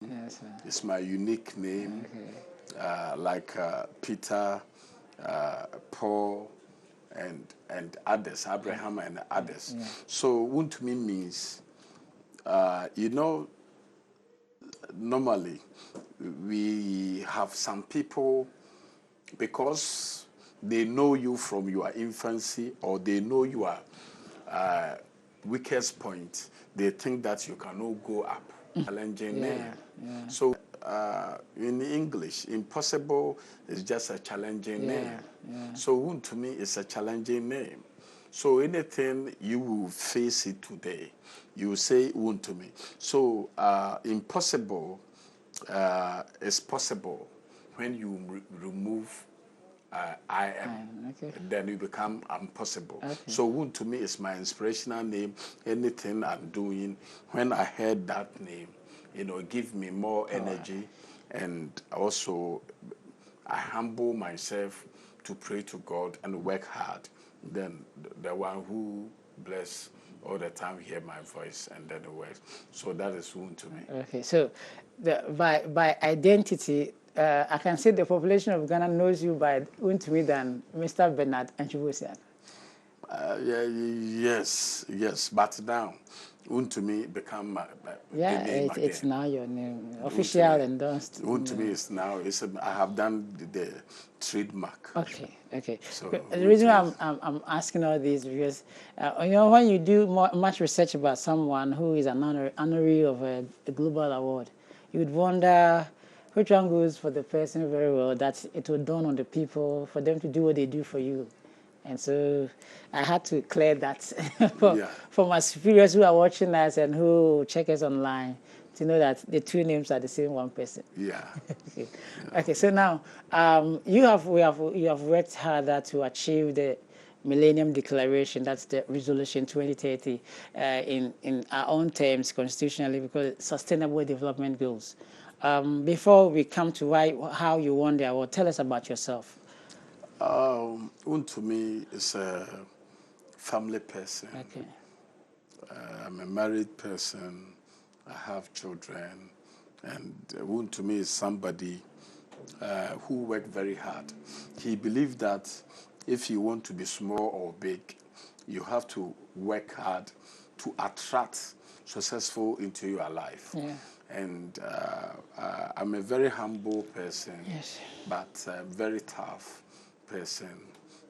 Yes, sir. It's my unique name, like Peter, Paul, and others, Abraham and others. Yeah. So Wontumi means, you know, normally we have some people because they know you from your infancy or they know your uh, weakest point, they think that you cannot go up. Challenging name. Yeah. Yeah. So in English, impossible is just a challenging name. Yeah. Yeah. So Wound to me is a challenging name. So anything you will face it today, you will say Wound to me. So impossible is possible when you remove I am. Okay. Then you become impossible. Okay. So Wound to me is my inspirational name. Anything I'm doing, when I heard that name, give me more energy, and also I humble myself to pray to God and work hard. Then the one who bless all the time hear my voice and then it works. So that is Wound to me. Okay. So, by identity, I can say the population of Ghana knows you by Wontumi than Mr. Bernard and Chibosian. Yes. But now, Wontumi become the Yeah, name it's again. now your name, official endorsed. Wontumi is now. I have done the trademark. Okay. So The reason why I'm asking all these because when you do much research about someone who is an honoree of a global award, you would wonder which one goes for the person very well. That it will dawn on the people for them to do what they do for you, and so I had to clear that for my superiors who are watching us and who check us online to know that the two names are the same one person. Yeah. Okay. So now, you have worked harder to achieve the Millennium Declaration. That's the Resolution 2030 in our own terms constitutionally, because Sustainable Development Goals. Before we come to how you won the award, tell us about yourself. Wontumi is a family person. Okay. I'm a married person. I have children, and Wontumi is somebody who worked very hard. He believed that if you want to be small or big, you have to work hard to attract successful into your life. Yeah. And I'm a very humble person, Yes. but very tough person.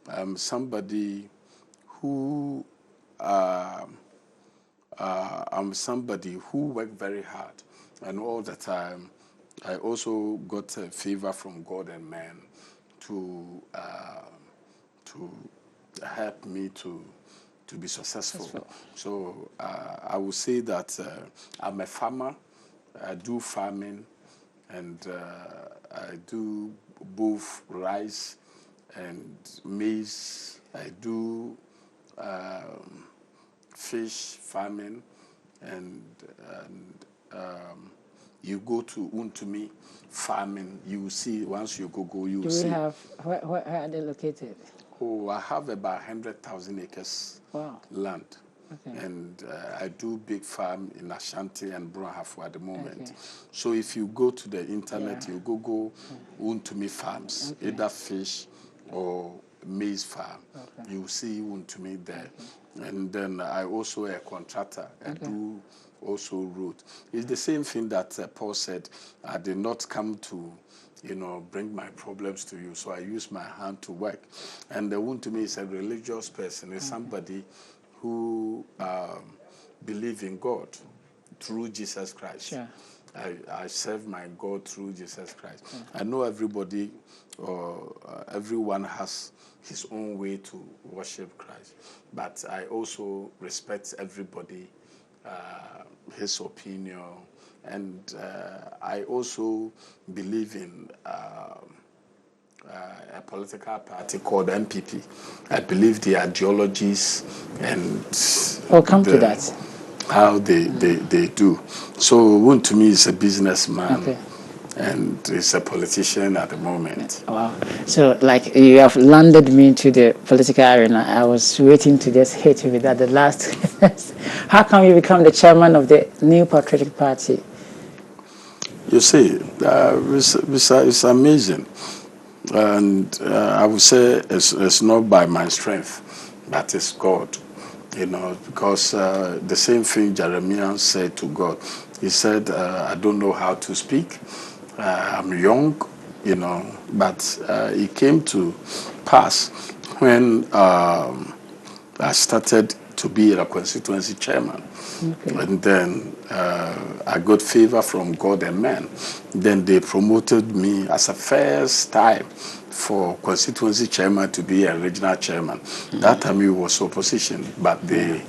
I'm somebody who I'm somebody who worked very hard, and all the time I also got a favor from God and man to help me to be successful. So I would say that I'm a farmer. I do farming, and I do both rice and maize. I do fish farming, and you go to Wontumi farming, you see, once you go, you Do see. we have, where are they located? Oh, I have about 100,000 acres land. Okay. And I do big farm in Ashanti and Brohafu at the moment. Okay. So if you go to the internet, you go Wontumi farms, either fish or maize farm. Okay. You see Wontumi there. Okay. And then I also a contractor. I do also road. It's the same thing that Paul said. I did not come to bring my problems to you. So I use my hand to work. And the Wontumi is a religious person. It's somebody who believe in God through Jesus Christ. Sure. I serve my God through Jesus Christ. I know everybody or everyone has his own way to worship Christ, but I also respect everybody, his opinion, and I also believe in a political party called MPP. I believe the ideologies and we'll come to that. How they do. So Wontumi is a businessman and is a politician at the moment. Wow. So like you have landed me into the political arena. I was waiting to just hit you with that. The last how come you become the chairman of the New Patriotic Party? You see, it's amazing. And I would say it's not by my strength, but it's God. You know, because the same thing Jeremiah said to God. He said, I don't know how to speak. I'm young, you know, but it came to pass when I started to be a constituency chairman. Okay. And then I got favor from God and man. Then they promoted me as a first time for constituency chairman to be a regional chairman. That time it was opposition, but they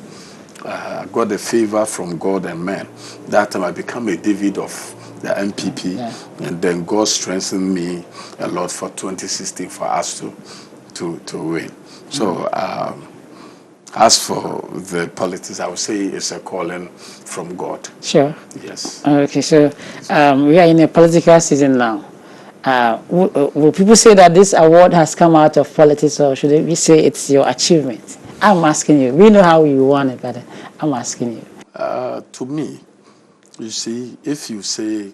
got the favor from God and man. That time I became a David of the MPP, Yeah. and then God strengthened me a lot for 2016 for us to win. So as for the politics, I would say it's a calling from God. Sure. Yes. Okay, so we are in a political season now. Will people say that this award has come out of politics, or should we say it's your achievement? I'm asking you. We know how you won it, but I'm asking you. To me, you see, if you say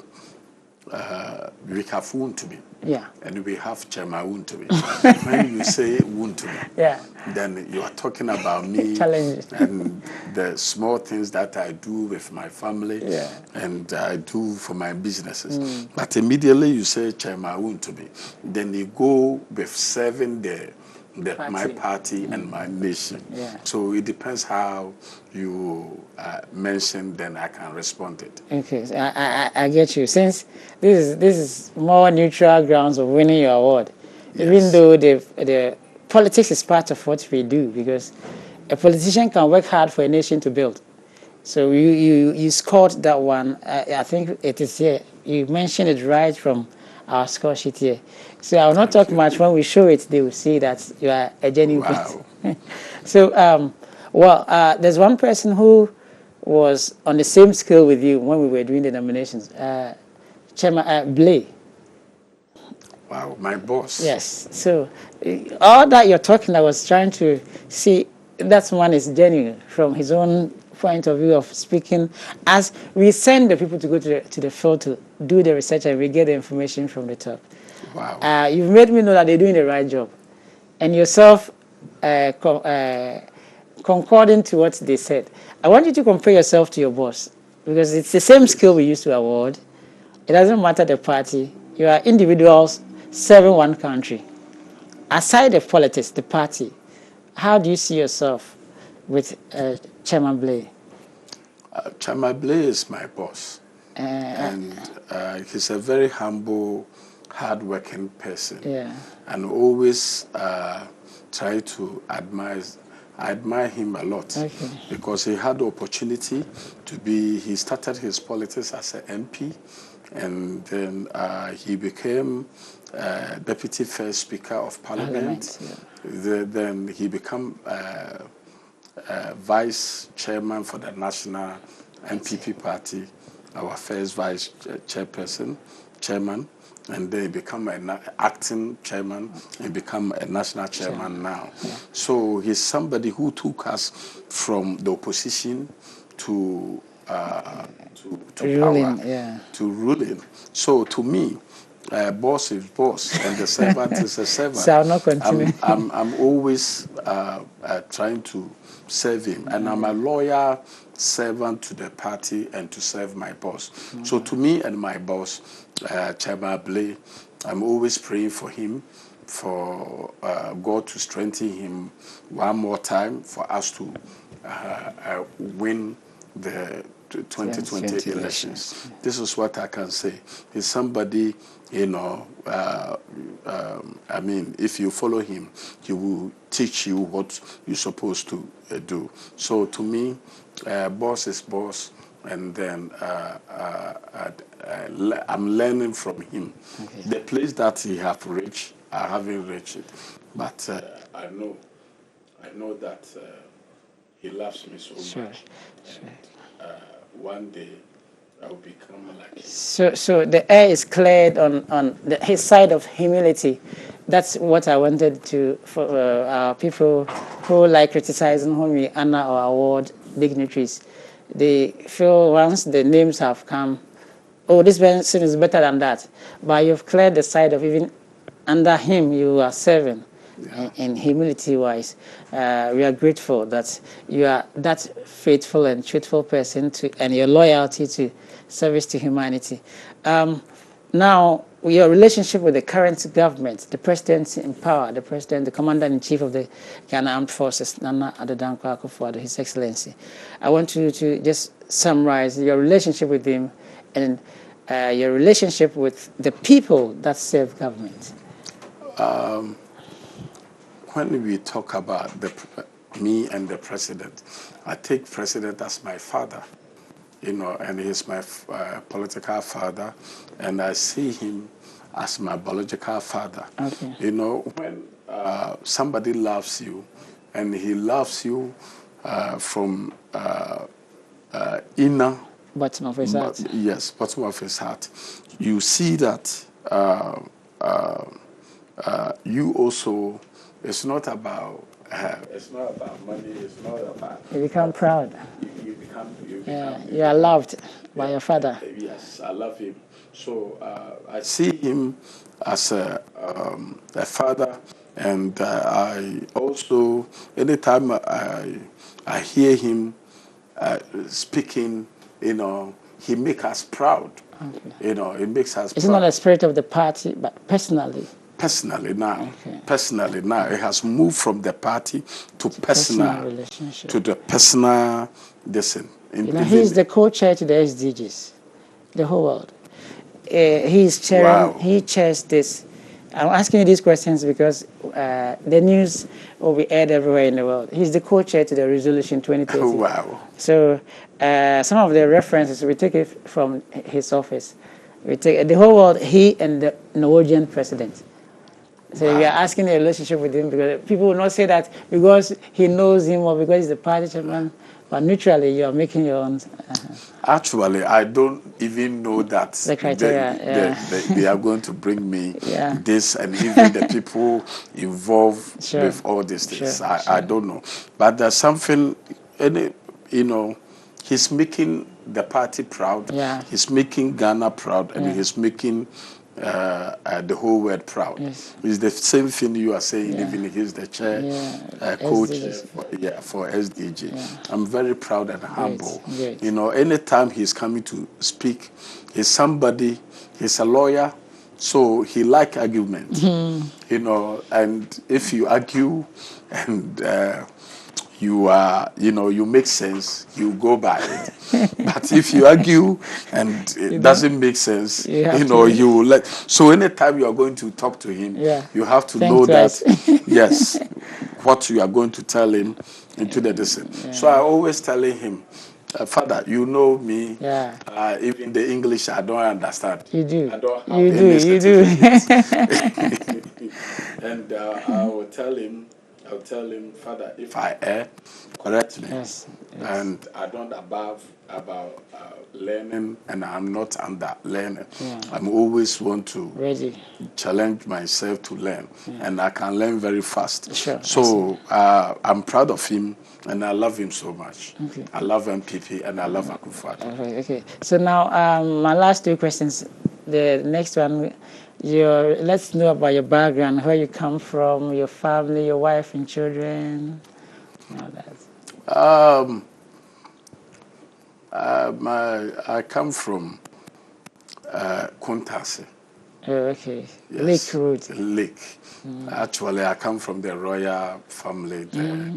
we have Wontumi, Yeah. and we have Chema Wontumi, when you say Wontumi, Yeah. then you are talking about me Challenges. and the small things that I do with my family Yeah. and I do for my businesses. But immediately you say Chema Wontumi, then you go with serving my party and my nation. Yeah. So it depends how you mention, then I can respond it. Okay, so I get you. Since this is more neutral grounds of winning your award, Yes. even though the politics is part of what we do, because a politician can work hard for a nation to build. So you scored that one. I think it is here. You mentioned it right from our score sheet here. So I will not talk much. When we show it, they will see that you are a genuine Wow. person. So there's one person who was on the same scale with you when we were doing the nominations. Chairman Blay. Wow, my boss. Yes. So all that you're talking, I was trying to see that one is genuine from his own point of view of speaking. As we send the people to go to the field to do the research and we get the information from the top. Wow. You've made me know that they're doing the right job. And yourself concording to what they said. I want you to compare yourself to your boss because it's the same skill we used to award. It doesn't matter the party. You are individuals serving one country. Aside the politics, the party, how do you see yourself with Chairman Blay? Chairman Blay is my boss. And he's a very humble, hardworking person. Yeah. And always try to I admire him a lot. Okay. Because he had the opportunity he started his politics as an MP, and then he became Deputy First Speaker of Parliament. Yeah. Then he became Vice Chairman for the National MPP Party, our first Vice Chairman, and then he become an acting chairman and become a national chairman now. Yeah. So he's somebody who took us from the opposition to ruling, power, yeah. to ruling. So to me, boss is boss and the servant is a servant. So I'll not continue. I'm always trying to serve him, and I'm a loyal servant to the party and to serve my boss. So to me and my boss, Chairman Blay, I'm always praying for him, for God to strengthen him one more time for us to win the 2020 elections. This is what I can say. He's somebody, you know, I mean, if you follow him, he will teach you what you're supposed to do. So to me, boss is boss, and then I'm learning from him. Okay. The place that he have reached, I haven't reached it, but I know that he loves me so much. And, one day I'll become like him. So the air is cleared on his side of humility. That's what I wanted for our people who like criticizing when we honor or award dignitaries. They feel once the names have come, oh, this person is better than that. But you've cleared the side of even under him you are serving. Yeah. And humility-wise, we are grateful that you are that faithful and truthful person and your loyalty to service to humanity. Now, your relationship with the current government, the president in power, the president, the commander-in-chief of the Ghana Armed Forces, Nana Addo Dankwa Akufo-Addo, His Excellency. I want you to just summarize your relationship with him and your relationship with the people that serve government. When we talk about me and the president, I take president as my father, and he's my political father, and I see him as my biological father. Okay. When somebody loves you, and he loves you from inner Bottom of his heart. Yes, bottom of his heart. You see that you also. It's not about money. It's not about. You become proud. You become. You are loved by your father. Yes, I love him. So I see him as a father, and I also anytime I hear him speaking, he makes us proud. Okay. It makes us. It's proud. not a spirit of the party, but personally. Personally now, Okay. it has moved from the party to personal relationship. to the personal. Listen, He's the co-chair to the SDGs, the whole world. He's chairing. Wow. He chairs this. I'm asking you these questions because the news will be aired everywhere in the world. He's the co-chair to the resolution 2030. Wow. So some of the references we take it from his office. We take the whole world. He and the Norwegian president. So we are asking the relationship with him because people will not say that because he knows him or because he's the party chairman, but neutrally you are making your own. Actually, I don't even know that The criteria, they are going to bring me Yeah. this, and even the people involved Sure. with all these things. Sure, I don't know, but there's something, he's making the party proud. Yeah. He's making Ghana proud, and he's making the whole world proud. Yes. It's the same thing you are saying. Yeah. Even he's the chair, Yeah. co-chair, SDGs. for SDG. Yeah. I'm very proud and humble. Great. Anytime he's coming to speak, he's somebody. He's a lawyer, so he like argument. And if you argue, and you make sense, you go by it. But if you argue and it doesn't make sense, you will let. So anytime you are going to talk to him, you have to know twice. that, yes, what you are going to tell him into the distance. So I always telling him, Father, you know me. Yeah. Even the English, I don't understand. You do. I don't have You do. any You do. certificate. And I'll tell him, Father, if I err, correct me. Yes. And I don't about learning, and I'm not under learning. I'm always want to Ready. challenge myself to learn, and I can learn very fast. Sure. So I'm proud of him, and I love him so much. Okay. I love MPP, and I love Akufo-Addo. Okay. So now my last two questions. The next one, let's know about your background, where you come from, your family, your wife and children, all that. I come from Kuntase. Oh, okay. Yes. Lake Road. Lake. Actually, I come from the royal family there,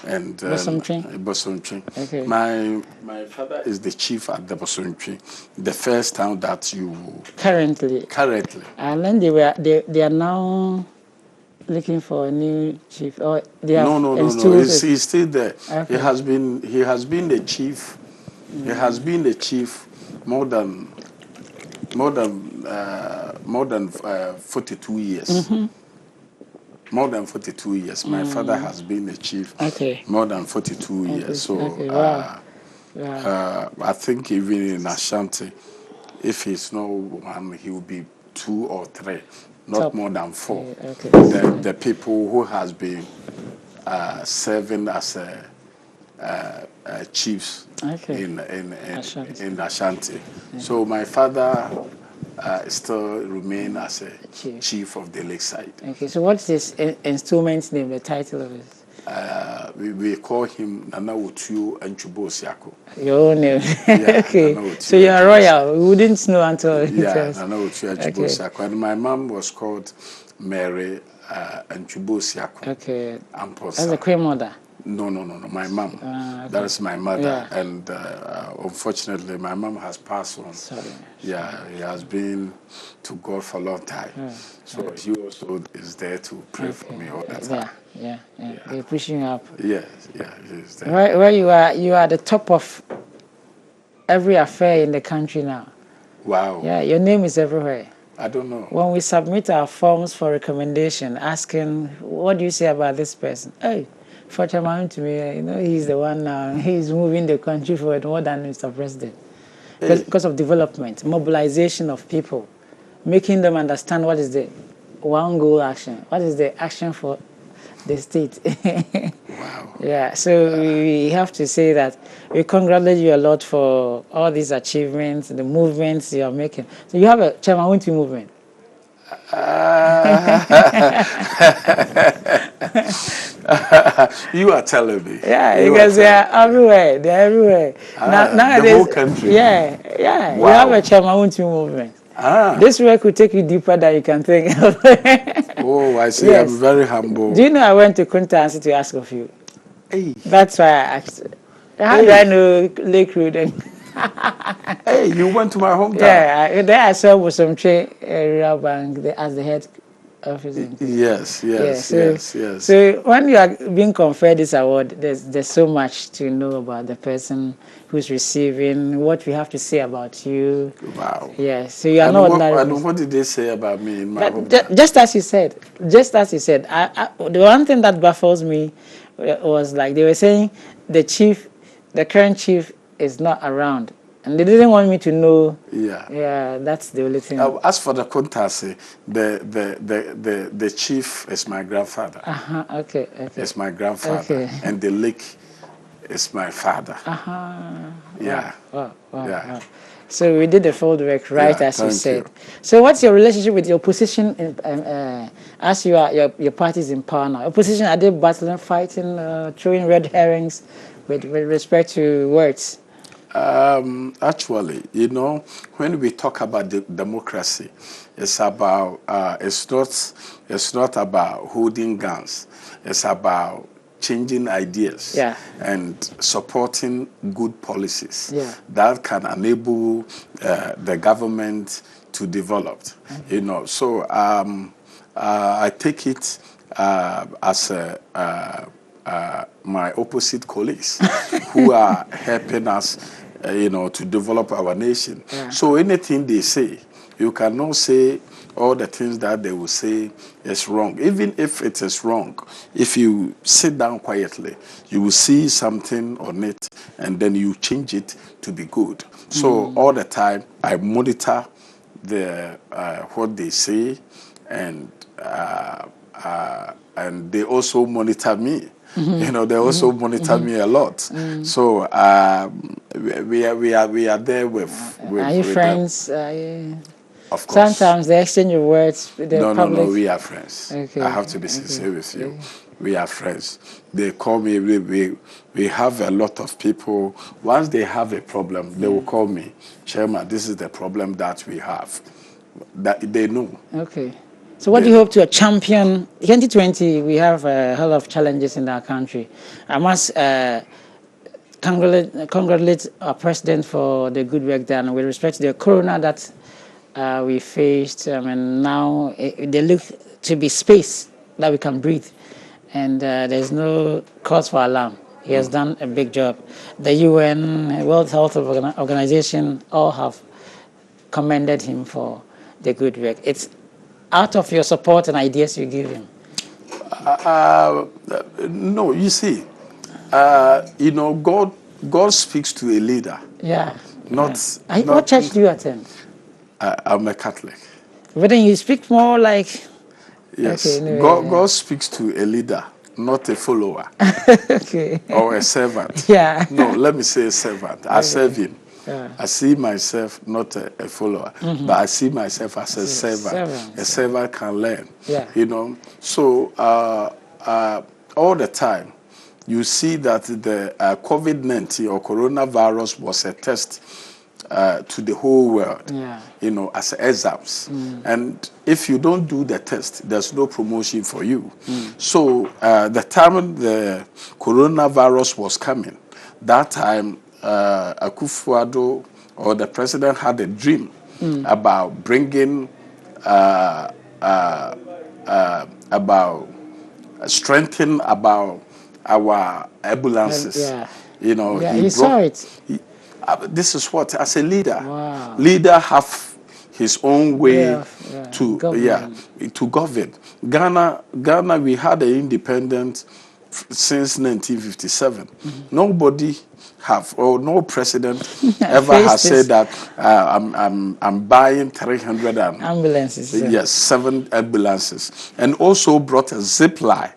and Bosomtwe. Okay. My father is the chief at the Bosomtwe. The first town that you Currently. And then they are now looking for a new chief, or they have No. He's still there. Okay. He has been the chief. He has been the chief more than 42 years. More than 42 years. My father has been the chief. Okay. More than 42 years. So Wow. I think even in Ashanti, if he's not one, he will be 2 or 3, not Top. more than 4. Okay. The people who has been serving as chiefs Okay. in Ashanti. So my father still remain as a chief of the lakeside. Okay, so what's his instrument's name, the title of it? We call him Nana Otuo Anchubo Siako. Your own name. Yeah, Okay, Nana Otuo so you're a Anchubo royal. We wouldn't know until it Yeah, was. Nana Otuo Anchubo Siako. And my mom was called Mary Anchubo Siako. Okay, Amposa. that's the queen mother. No, my mom. Okay. That is my mother. Yeah. And unfortunately, my mom has passed on. Sorry. Yeah, he has been to God for a long time. So he also is there to pray for me all the time. Yeah. They're pushing you up. Yes, he's there. Where you are at the top of every affair in the country now. Wow. Yeah, your name is everywhere. I don't know. When we submit our forms for recommendation, asking, what do you say about this person? Hey, for Wontumi, he's the one now. He's moving the country forward more than Mr. President. Because of development, mobilization of people, making them understand what is the one goal action, what is the action for the state. Wow. Yeah, so we have to say that we congratulate you a lot for all these achievements, the movements you are making. So you have a Chairman Wontumi movement. You are telling me. Yeah, because they are everywhere. They're everywhere. Nowadays, the whole country. Yeah. Wow. You have a Chairman Wontumi movement. This work will take you deeper than you can think of. Oh, I see. Yes. I'm very humble. Do you know I went to Kuntansi to ask of you? Hey. That's why I asked. How do I know Lake Road? Hey, you went to my hometown. Yeah, there I saw Wosomche Area Bank as the head office. Yes. So when you are being conferred this award, there's so much to know about the person who's receiving, what we have to say about you. Wow. Yeah, so you are not ordinary. And what did they say about me in my hometown? Just as you said. The one thing that baffles me was like they were saying the current chief is not around. And they didn't want me to know. Yeah, that's the only thing. As for the Kontasi, the chief is my grandfather. Okay. It's my grandfather. Okay. And the lake is my father. Yeah. Wow. So we did the field work, right, as you said. So what's your relationship with your opposition as your party is in power now? Opposition, are they battling, fighting, throwing red herrings with respect to words? Actually, when we talk about democracy, it's about it's not about holding guns. It's about changing ideas and supporting good policies that can enable the government to develop. So I take it as my opposite colleagues who are helping us, to develop our nation. So anything they say, you cannot say all the things that they will say is wrong. Even if it is wrong, if you sit down quietly, you will see something on it and then you change it to be good. So all the time, I monitor what they say, and they also monitor me. They also monitor me a lot. So we are there with are you friends? Of course. Sometimes they exchange your words with the public. No, we are friends. Okay. I have to be sincere with you. We are friends. They call me. We have a lot of people. Once they have a problem, they will call me, Chairman, this is the problem that we have. That they know. Okay. So what do you hope to champion? 2020, we have a whole lot of challenges in our country. I must congratulate our president for the good work done with respect to the corona that we faced. And now there looks to be space that we can breathe. And there's no cause for alarm. He has done a big job. The UN, World Health Organization, all have commended him for the good work. It's out of your support and ideas you give him. No, you see, God speaks to a leader. Yeah. Not what church do you attend? I'm a Catholic. But then you speak more like... Yes. Okay, no, God speaks to a leader, not a follower. Okay. Or a servant. Yeah. No, let me say a servant. I serve him. Yeah. I see myself not a follower, but I see myself as a servant. A servant can learn. Yeah. You know, so all the time, you see that the COVID-19 or coronavirus was a test to the whole world. Yeah. You know, as exams. And if you don't do the test, there's no promotion for you. So the time the coronavirus was coming, that time Akufo-Addo or the president had a dream about bringing, about strengthening about our ambulances. Yeah. You know, Yeah, he saw it. This is what, as a leader, Wow. leader have his own way to government. to govern. Ghana, we had an independence since 1957. Nobody have, or no president ever has said that I'm buying 300 ambulances. Yes, 7 ambulances, and also brought a zip line.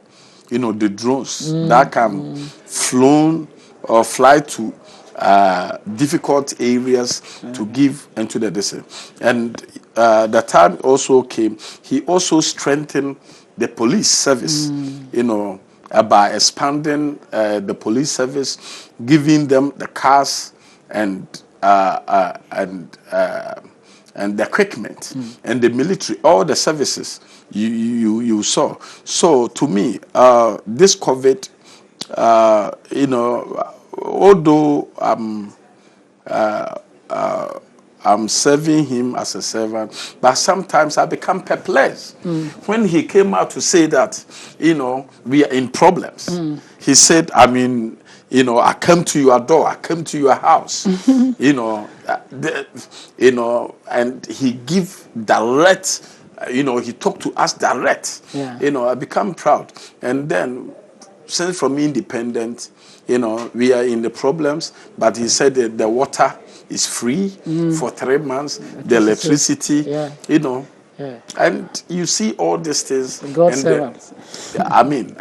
You know, the drones that can flown or fly to difficult areas to give into the desert. And the time also came, he also strengthened the police service, you know, by expanding the police service, giving them the cars and the equipment and the military, all the services you saw. So to me, this COVID, you know, although I'm serving him as a servant, but sometimes I become perplexed. When he came out to say that, you know, we are in problems, he said, I mean, you know, I come to your door, I come to your house, you know, and he give direct, you know, he talked to us direct. Yeah. You know, I become proud. And then, since from independent, you know, we are in the problems, but he said that the water is free for 3 months, the electricity, you know. Yeah. And you see all these things. God and servants. I mean,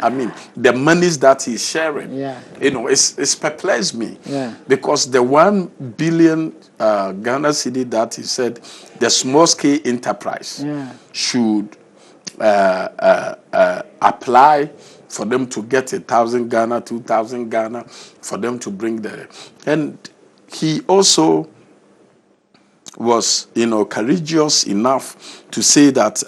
the monies that he's sharing, Yeah. you know, it's perplexed me. Yeah. Because the 1 billion Ghana cedi that he said, the small scale enterprise should apply for them to get 1,000 Ghana, 2,000 Ghana, for them to bring the, and he also was, you know, courageous enough to say that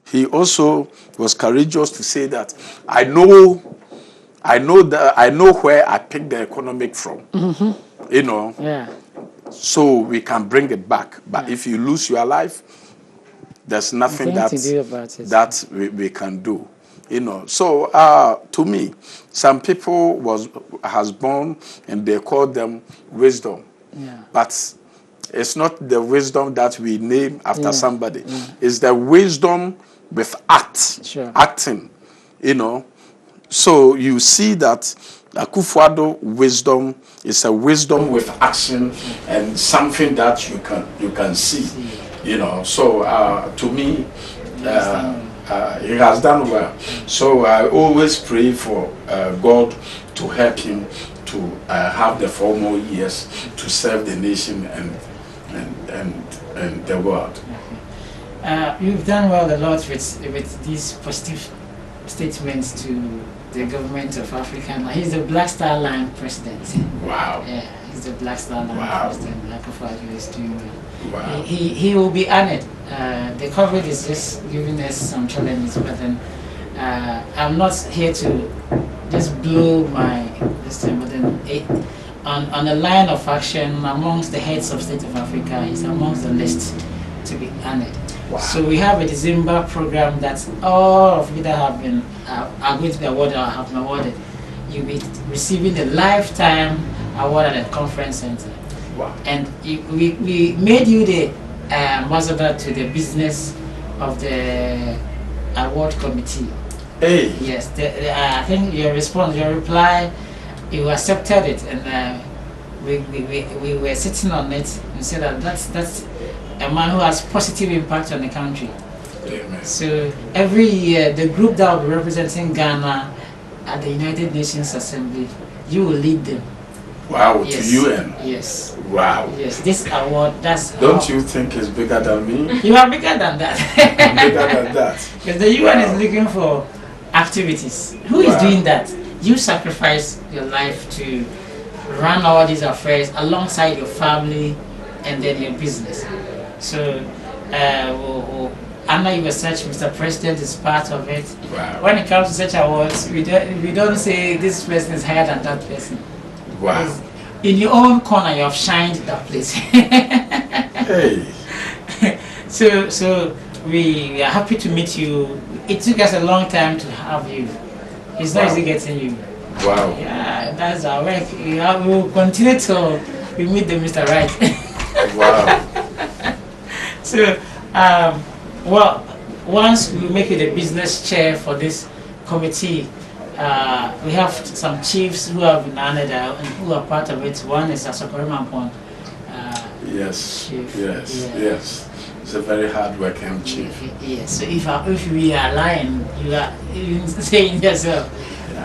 he also was courageous to say that I know where I picked the economic from, you know, so we can bring it back. But if you lose your life, there's nothing that we can do, you know. So to me, some people has born and they call them wisdom, but it's not the wisdom that we name after somebody. It's the wisdom with acting, you know. So you see that Akufo-Addo wisdom is a wisdom with action and something that you can see. You know, so to me, he has done well. So I always pray for God to help him to have the 4 more years to serve the nation and the world. You've done well a lot with these positive statements to the government of Africa. He's the Black Star Line president. Wow. Yeah, he's the Black Star Line president. Akufo-Addo is doing well. Wow. He will be honored. The COVID is just giving us some challenges, but then I'm not here to just blow my this time, but then on a line of action amongst the heads of state of Africa, he's amongst the list to be honored. Wow. So we have a December program that all of you that have been are going to be awarded or have been awarded. You'll be receiving the lifetime award at the conference center. Wow. And we made you the ambassador to the business of the award committee. Hey. Yes, I think your reply, you accepted it, and we were sitting on it and said that that's a man who has positive impact on the country. Amen. So every year, the group that will be representing Ghana at the United Nations Assembly, you will lead them. Wow, yes. to UN? Yes. Wow. Yes, this award, that's... Don't you think it's bigger than me? You are bigger than that. I'm bigger than that. Because the UN is looking for activities. Who is doing that? You sacrifice your life to run all these affairs alongside your family and then your business. So, Anna, you such, Mr. President is part of it. Wow. When it comes to such awards, we don't say this person is higher than that person. Wow. In your own corner, you have shined that place. Hey. So we are happy to meet you. It took us a long time to have you. It's not easy getting you. Wow. Yeah, that's our work. We will continue till we meet the Mr. Right. Wow. So, well, once we make you the business chair for this committee, we have some chiefs who have been honored and who are part of it. One is Asokorimampon. Yes. Chief. Yes. Yeah. Yes. He's a very hard-working chief. Yes. So if we are lying, you are even saying yourself.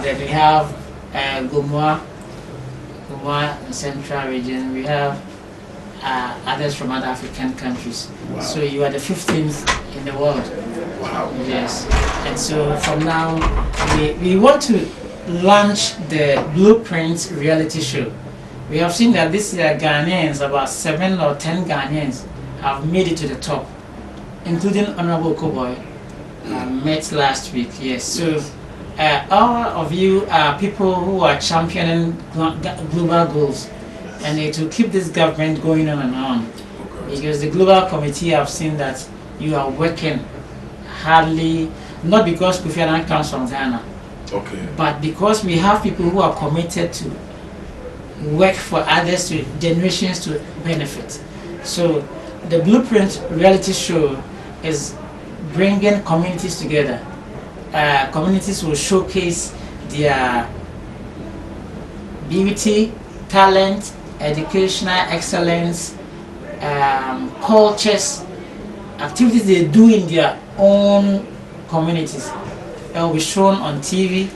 Then we have Gomwa Central Region. We have others from other African countries. Wow. So you are the 15th in the world. Wow. Yes. And so from now, we want to launch the Blueprint reality show. We have seen that this year Ghanaians, about 7 or 10 Ghanaians, have made it to the top, including Honorable Koboy, met last week. Yes. So all of you are people who are championing global goals, and it will keep this government going on and on. Because the Global Committee have seen that you are working hardly, not because Kofi Annan comes from Ghana, but because we have people who are committed to work for others, to generations to benefit. So the Blueprint reality show is bringing communities together. Communities will showcase their beauty, talent, educational excellence, cultures, activities they do in their own communities. It will be shown on TV.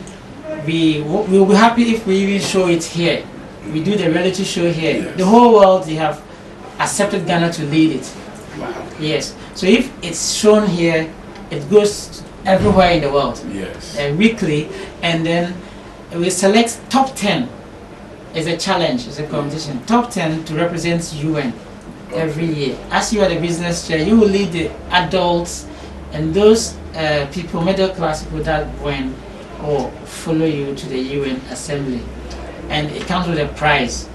We will be happy if we even show it here. We do the reality show here. Yes. The whole world, they have accepted Ghana to lead it. Wow. Yes. So if it's shown here, it goes everywhere in the world. Yes. Weekly, and then we select top 10. It's a challenge, it's a competition. Top 10 to represent UN every year. As you are the business chair, you will lead the adults and those people, middle class people that win or follow you to the UN Assembly. And it comes with a prize.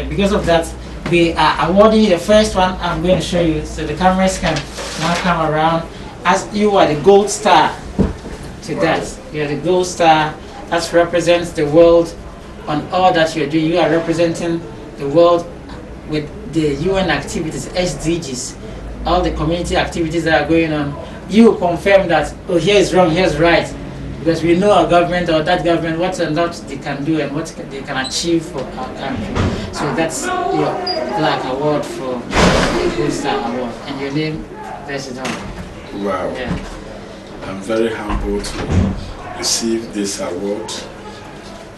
Because of that, we are awarding you the first one. I'm going to show you so the cameras can now come around. As you are the gold star to that. You are the gold star that represents the world on all that you're doing. You are representing the world with the UN activities, SDGs, all the community activities that are going on. You confirm that, oh, here is wrong, here is right. Because we know our government or that government, what and what they can do and what they can achieve for our country. So that's your Black Award for the Gold Star Award. And your name, there's it on. Wow. Yeah. I'm very humbled to receive this award.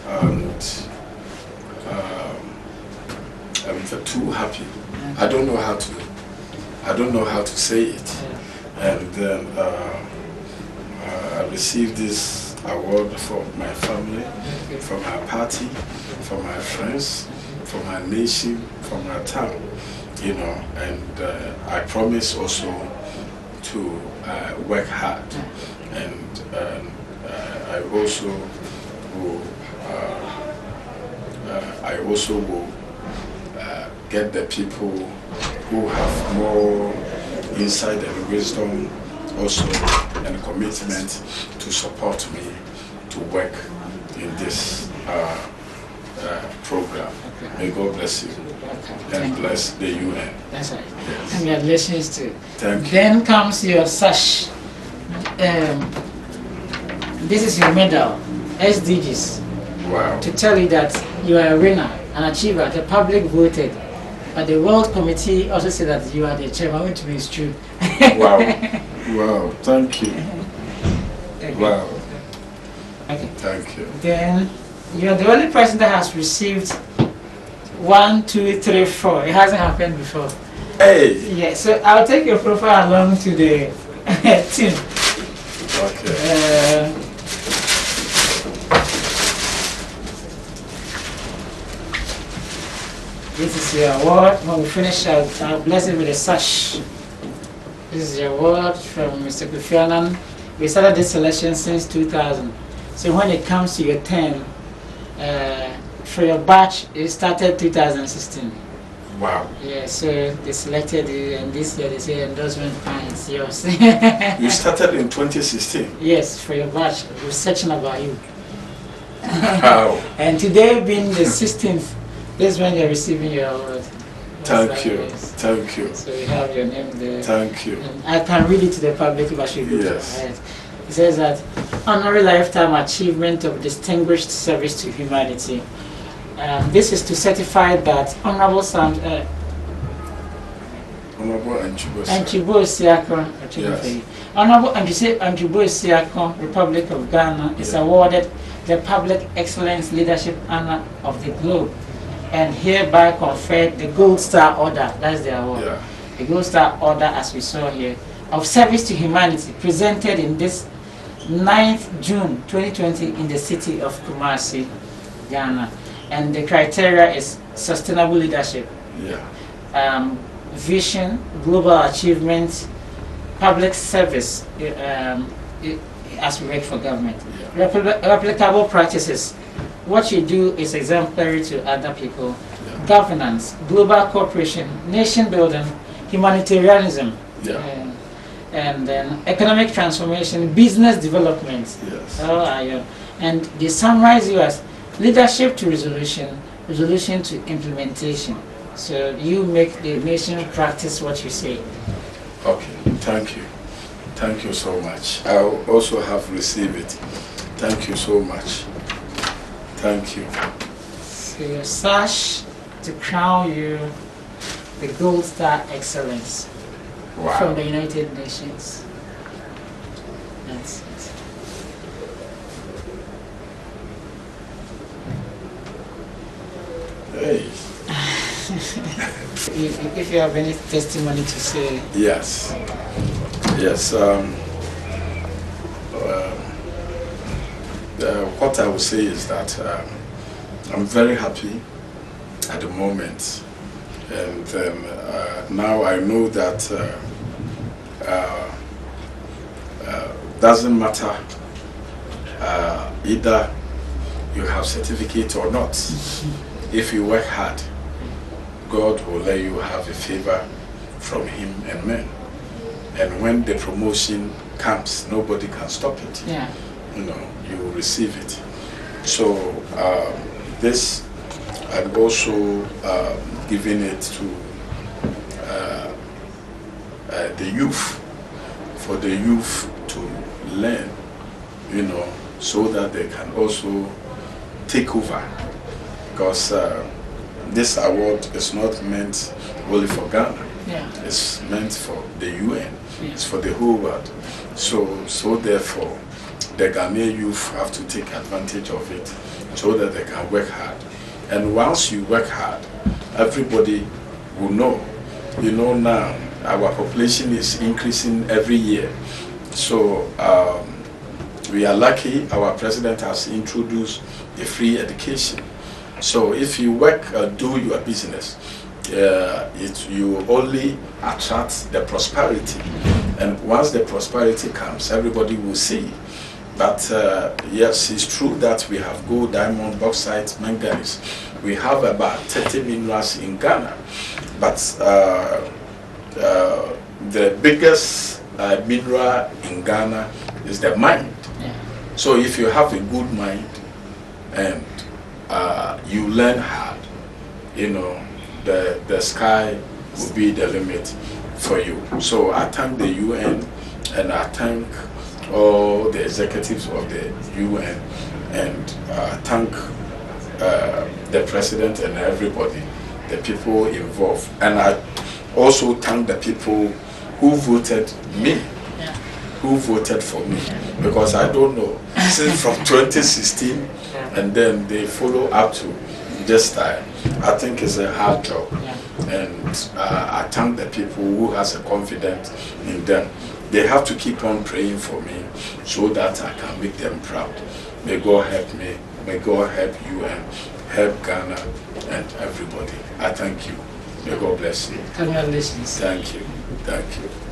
And I'm too happy. I don't know how to say it. And then I received this award for my family, for my party, for my friends, for my nation, for my town, you know. And I promise also to work hard, and I also will get the people who have more insight and wisdom also and commitment to support me to work in this program. May God bless you and bless the UN. That's right. Yes. Congratulations to you. Thank you. Then comes your sash. This is your medal, SDGs. Wow. To tell you that you are a winner, an achiever. The public voted But the World Committee also said that you are the chairman, which means true. Wow. Wow. Thank you. Okay. Wow. Okay. Thank you. Then you are the only person that has received 1, 2, 3, 4. It hasn't happened before. Hey. Yeah. So I'll take your profile along to the team. Okay. This is your award. When we finish, I'll bless it with a sash. This is your award from Mr. Kofi Annan. We started this selection since 2000. So when it comes to your turn, for your batch, it started 2016. Wow. Yeah, so they selected you, and this year they say endorsement fine, it's yours. You started in 2016? Yes, for your batch, researching about you. Wow. And today being the 16th, this is when you're receiving your award. Thank you. Thank you. So we have your name there. Thank you. And I can read it to the public if I should go. Yes. Right. It says that honorary lifetime achievement of distinguished service to humanity. This is to certify that Honorable Sam Honorable Anchibo Siakon, Yes. Honorable Anchibo Siakon, Republic of Ghana, is awarded the Public Excellence Leadership Honor of the Globe, and hereby conferred the Gold Star Order. That's the award. Yeah. The Gold Star Order, as we saw here, of service to humanity, presented in this 9th June 2020 in the city of Kumasi, Ghana. And the criteria is sustainable leadership, vision, global achievement, public service, as we work for government, replicable practices. What you do is exemplary to other people, governance, global cooperation, nation building, humanitarianism, and then economic transformation, business development. Yes. And they summarize you as leadership to resolution, resolution to implementation. So you make the nation practice what you say. Okay, thank you. Thank you so much. I also have received it. Thank you so much. Thank you. So your sash to crown you the Gold Star Excellence from the United Nations. That's it. Hey. If you have any testimony to say. Yes. Yes. What I would say is that I'm very happy at the moment, and now I know that doesn't matter either you have certificate or not. If you work hard, God will let you have a favor from Him and men. And when the promotion comes, nobody can stop it. Yeah. You know, you will receive it. So this, I'm also giving it to the youth, for the youth to learn, you know, so that they can also take over. Because this award is not meant only for Ghana. Yeah. It's meant for the UN. Yeah. It's for the whole world. So therefore, the Ghanaian youth have to take advantage of it so that they can work hard. And once you work hard, everybody will know. You know, now our population is increasing every year. So we are lucky our president has introduced a free education. So if you work, do your business, you only attract the prosperity. And once the prosperity comes, everybody will see. But yes, it's true that we have gold, diamond, bauxite, manganese. We have about 30 minerals in Ghana. But the biggest mineral in Ghana is the mind. Yeah. So if you have a good mind and you learn hard, you know, the sky will be the limit for you. So I thank the UN and I thank all the executives of the UN and thank the president and everybody, the people involved. And I also thank the people who voted me, who voted for me, because I don't know, since from 2016 and then they follow up to this time, I think it's a hard job. And I thank the people who has a confidence in them. They have to keep on praying for me so that I can make them proud. May God help me. May God help you and help Ghana and everybody. I thank you. May God bless you. Congratulations. Thank you. Thank you.